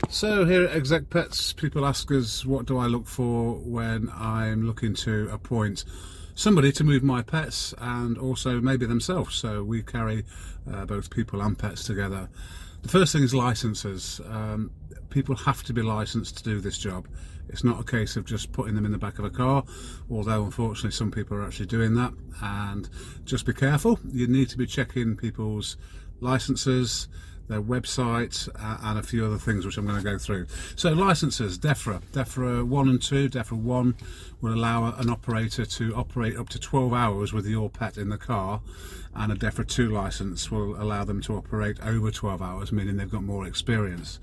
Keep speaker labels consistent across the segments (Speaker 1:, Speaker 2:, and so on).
Speaker 1: So here at Execpets, people ask us what do I look for when I'm looking to appoint somebody to move my pets and also maybe themselves. So we carry both people and pets together. The first thing is licenses. People have to be licensed to do this job. It's not a case of just putting them in the back of a car, although unfortunately some people are actually doing that. And just be careful, you need to be checking people's licenses, their website, and a few other things which I'm going to go through. So licenses, DEFRA 1 and 2. DEFRA 1 will allow an operator to operate up to 12 hours with your pet in the car, and a DEFRA 2 license will allow them to operate over 12 hours, meaning they've got more experience.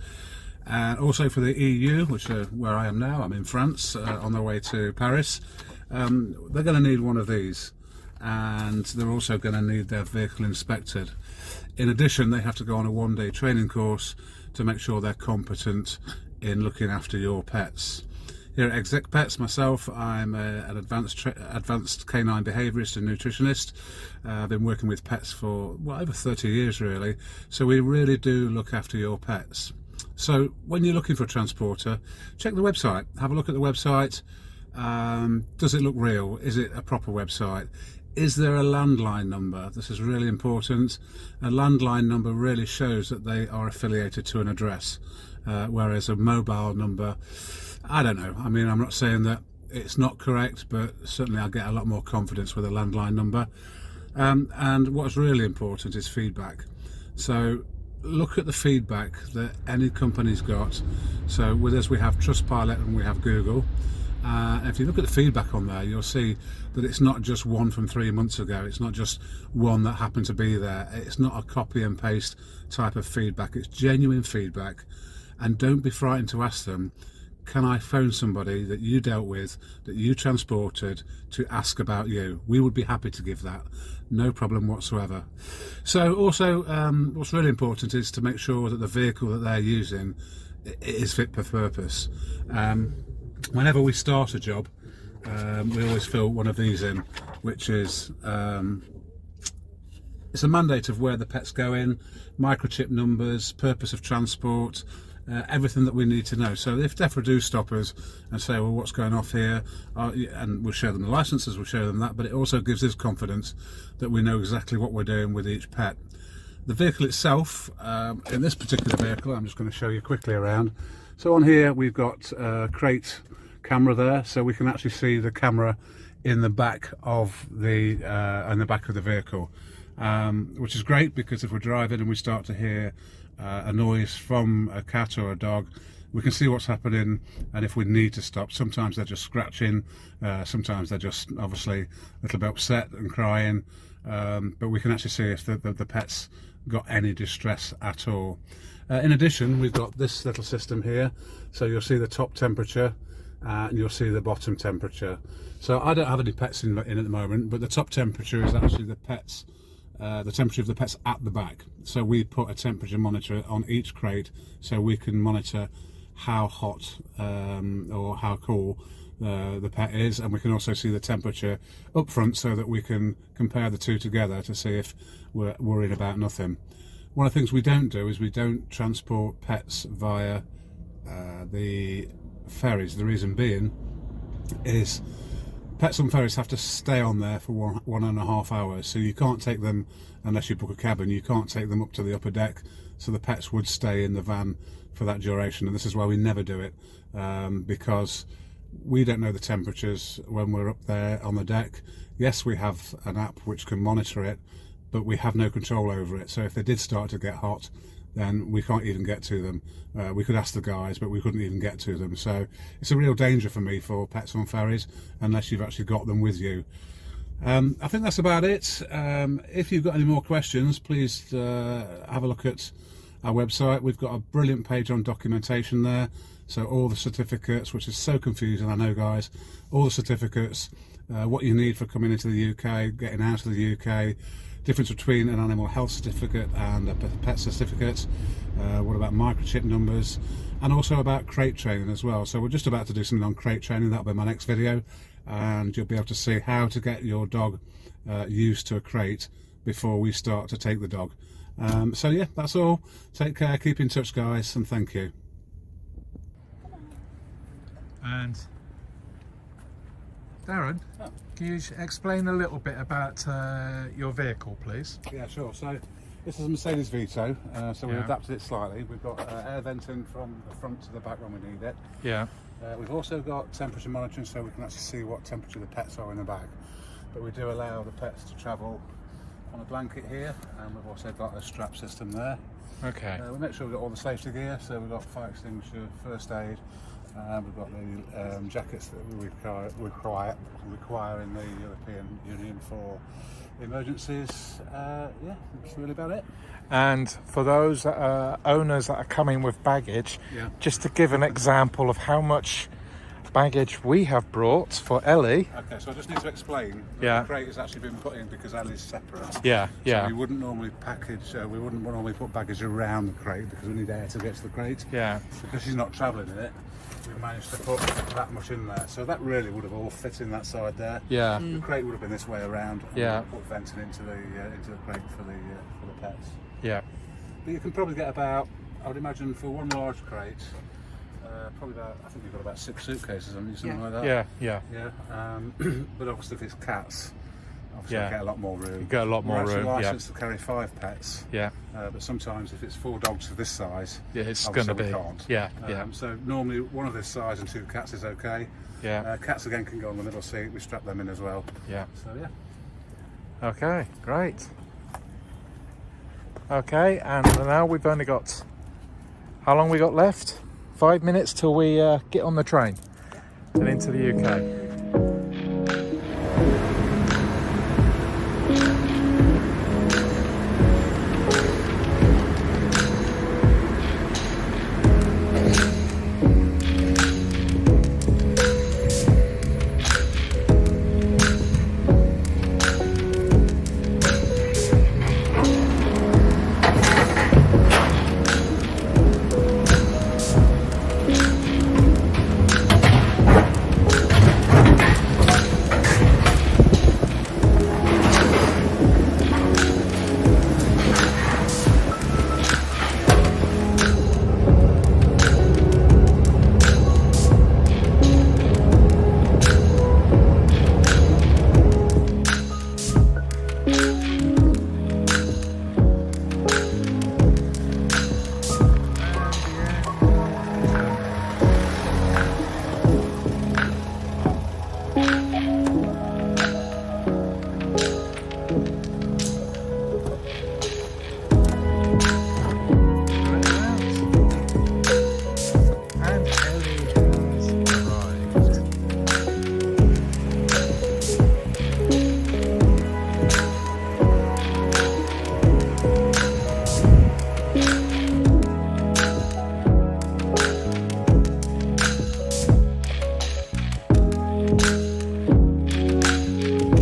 Speaker 1: And also for the EU, which is where I am now, I'm in France, on the way to Paris, they're going to need one of these, and they're also going to need their vehicle inspected. In addition, they have to go on a one-day training course to make sure they're competent in looking after your pets. Here at Execpets, myself, I'm an advanced canine behaviourist and nutritionist. I've been working with pets for over 30 years really, so we really do look after your pets. So when you're looking for a transporter, check the website, have a look at the website. Does it look real? Is it a proper website? Is there a landline number? This is really important. A landline number really shows that they are affiliated to an address, whereas a mobile number, I don't know. I mean, I'm not saying that it's not correct, but certainly I get a lot more confidence with a landline number. And what's really important is feedback. So look at the feedback that any company's got. So with us we have Trustpilot and we have Google. If you look at the feedback on there, you'll see that it's not just one from 3 months ago. It's not just one that happened to be there. It's not a copy and paste type of feedback. It's genuine feedback. And don't be frightened to ask them, can I phone somebody that you dealt with, that you transported, to ask about you? We would be happy to give that. No problem whatsoever. So also, what's really important is to make sure that the vehicle that they're using is fit for purpose. Whenever we start a job, we always fill one of these in, which is it's a mandate of where the pet's going, microchip numbers, purpose of transport, everything that we need to know. So if DEFRA do stop us and say, well, what's going off here, and we'll show them the licenses, we'll show them that, but it also gives us confidence that we know exactly what we're doing with each pet. The vehicle itself, in this particular vehicle, I'm just going to show you quickly around. So on here we've got a crate camera there, so we can actually see the camera in the back of the vehicle, which is great, because if we're driving and we start to hear a noise from a cat or a dog, we can see what's happening, and if we need to stop. Sometimes they're just scratching, sometimes they're just obviously a little bit upset and crying, but we can actually see if the pet's got any distress at all. In addition, we've got this little system here, so you'll see the top temperature and you'll see the bottom temperature. So I don't have any pets in at the moment, but the top temperature is actually the temperature of the pets at the back. So we put a temperature monitor on each crate so we can monitor how hot or how cool the pet is, and we can also see the temperature up front so that we can compare the two together to see if we're worried about nothing. One of the things we don't do is we don't transport pets via the ferries. The reason being is pets on ferries have to stay on there for 1.5 hours, so you can't take them, unless you book a cabin, you can't take them up to the upper deck, so the pets would stay in the van for that duration. And this is why we never do it, because we don't know the temperatures when we're up there on the deck. Yes, we have an app which can monitor it, but we have no control over it. So if they did start to get hot, then we can't even get to them. We could ask the guys, but we couldn't even get to them. So it's a real danger for me for pets on ferries, unless you've actually got them with you. I think that's about it. If you've got any more questions, please have a look at our website. We've got a brilliant page on documentation there. So all the certificates, which is so confusing, I know guys, all the certificates, what you need for coming into the UK, getting out of the UK, difference between an animal health certificate and a pet certificate, what about microchip numbers, and also about crate training as well. So we're just about to do something on crate training. That'll be my next video. and you'll be able to see how to get your dog used to a crate before we start to take the dog. So yeah, that's all. Take care, keep in touch guys, and thank you. And Darren, can you explain a little bit about your vehicle, please? Yeah, sure. So this is a Mercedes Vito, so we adapted it slightly. We've got air venting from the front to the back when we need it. Yeah. We've also got temperature monitoring, so we can actually see what temperature the pets are in the bag. But we do allow the pets to travel on a blanket here, and we've also got a strap system there. Okay. We make sure we've got all the safety gear, so we've got fire extinguisher, first aid. We've got the jackets that we require in the European Union for emergencies. Yeah, that's really about it. And for those owners that are coming with baggage, just to give an example of how much baggage we have brought for Ellie. Okay, so I just need to explain that the crate has actually been put in because Ellie's separate. So we wouldn't normally package, we wouldn't normally put baggage around the crate because we need air to get to the crate. Because she's not travelling in it, we managed to put that much in there. So that really would have all fit in that side there. The crate would have been this way around. And put venting into the crate for the pets. But you can probably get about, I would imagine, for one large crate, probably about, I think you've got about 6 suitcases, haven't you, something like that? But obviously if it's cats, obviously you get a lot more room. You get a lot more room. We're actually licensed to carry 5 pets. But sometimes if it's 4 dogs of this size, it's going to be. Can't. So normally one of this size and 2 cats is okay. Cats again can go on the middle seat. We strap them in as well. So yeah. Okay, great. Okay, and now we've only got, how long we got left? 5 minutes till we get on the train and into the UK.